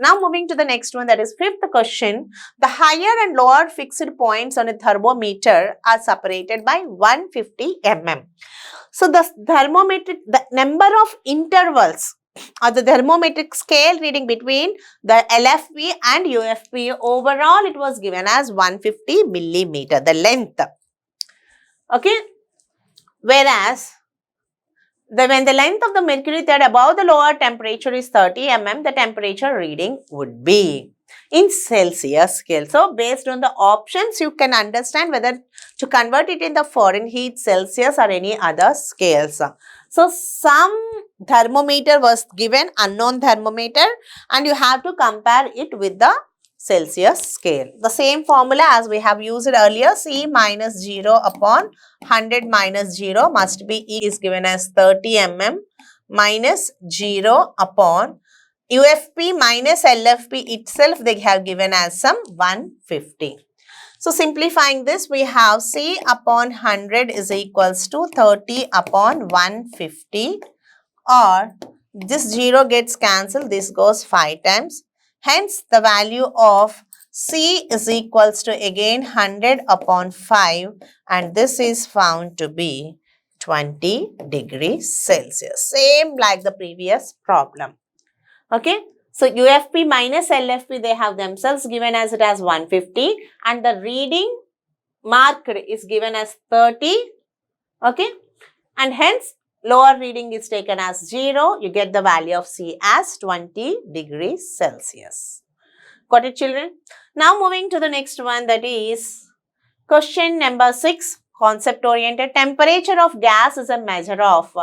Now moving to the next one, that is fifth question. The higher and lower fixed points on a thermometer are separated by 150 mm. So the thermometric, the number of intervals or the thermometric scale reading between the LFP and UFP, overall it was given as 150 millimeter, the length. Okay. Whereas when the length of the mercury thread above the lower temperature is 30 mm, the temperature reading would be in Celsius scale. So, based on the options, you can understand whether to convert it in the Fahrenheit, Celsius or any other scales. So, some thermometer was given, unknown thermometer, and you have to compare it with the Celsius scale. The same formula as we have used earlier, C minus 0 upon 100 minus 0 must be E is given as 30 mm minus 0 upon UFP minus LFP itself they have given as some 150. So, simplifying this, we have C upon 100 is equals to 30 upon 150, or this 0 gets cancelled, this goes 5 times. Hence, the value of C is equals to again 100 upon 5, and this is found to be 20 degrees Celsius. Same like the previous problem. Okay. So, UFP minus LFP they have themselves given as it as 150 and the reading marked is given as 30. Okay. And hence, lower reading is taken as 0. You get the value of C as 20 degrees Celsius. Got it, children? Now, moving to the next one, that is question number 6. Concept oriented. Temperature of gas is a measure of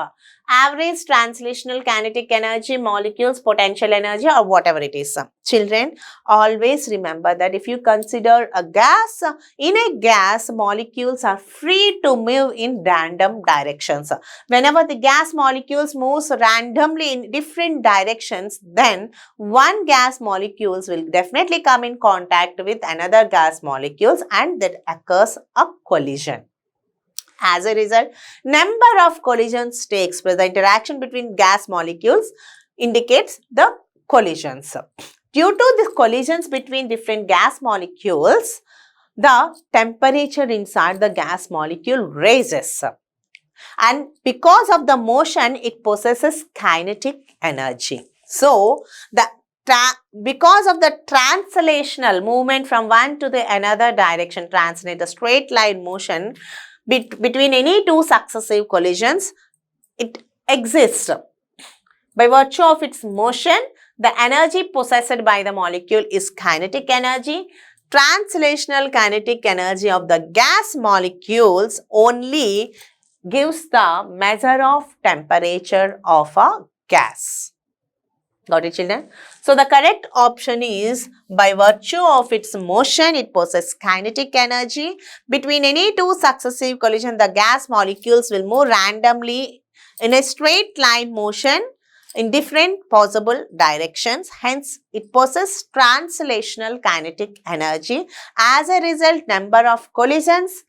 average translational kinetic energy, molecules, potential energy, or whatever it is. Children, always remember that if you consider a gas, in a gas, molecules are free to move in random directions. Whenever the gas molecules moves randomly in different directions, then one gas molecules will definitely come in contact with another gas molecules and that occurs a collision. As a result, number of collisions takes place. The interaction between gas molecules indicates the collisions. Due to the collisions between different gas molecules, the temperature inside the gas molecule raises. And because of the motion, it possesses kinetic energy. So, because of the translational movement from one to the another direction, translate the straight line motion, between any two successive collisions, it exists. By virtue of its motion, the energy possessed by the molecule is kinetic energy. Translational kinetic energy of the gas molecules only gives the measure of temperature of a gas. Got it, children? So, the correct option is by virtue of its motion, it possesses kinetic energy. Between any two successive collisions, the gas molecules will move randomly in a straight line motion in different possible directions. Hence, it possesses translational kinetic energy. As a result, number of collisions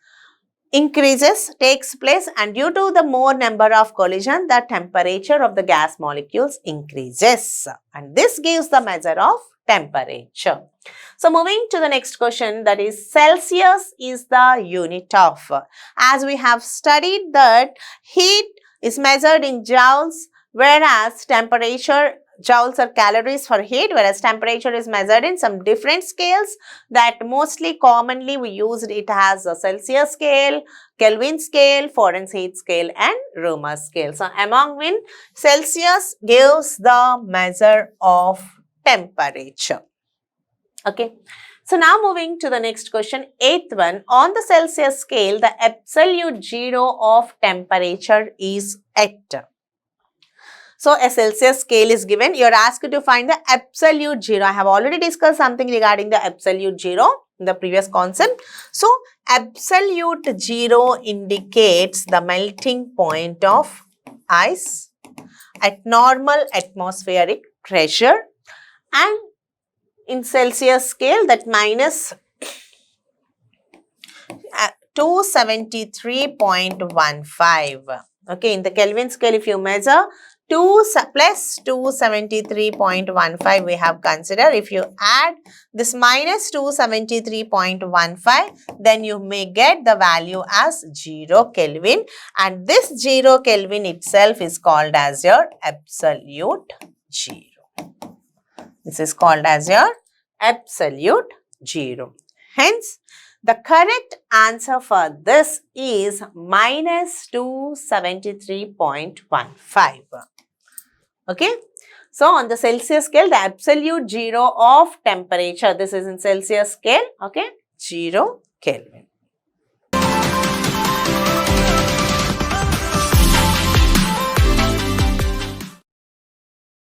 takes place, and due to the more number of collision, the temperature of the gas molecules increases, and this gives the measure of temperature. So, moving to the next question, that is Celsius is the unit of, as we have studied that heat is measured in joules, whereas temperature, joules are calories for heat, whereas temperature is measured in some different scales that mostly commonly we used it as a Celsius scale, Kelvin scale, Fahrenheit scale and Romer scale. So, among which Celsius gives the measure of temperature. Okay. So, now moving to the next question, 8th one. On the Celsius scale, the absolute zero of temperature is at. So, a Celsius scale is given. You are asked to find the absolute zero. I have already discussed something regarding the absolute zero in the previous concept. So, absolute zero indicates the melting point of ice at normal atmospheric pressure, and in Celsius scale that minus 273.15. Okay, in the Kelvin scale if you measure plus 273.15 we have considered. If you add this minus 273.15, then you may get the value as 0 Kelvin, and this 0 Kelvin itself is called as your absolute zero. This is called as your absolute zero. Hence, the correct answer for this is minus 273.15. Okay. So, on the Celsius scale, the absolute zero of temperature, this is in Celsius scale, okay, 0 Kelvin.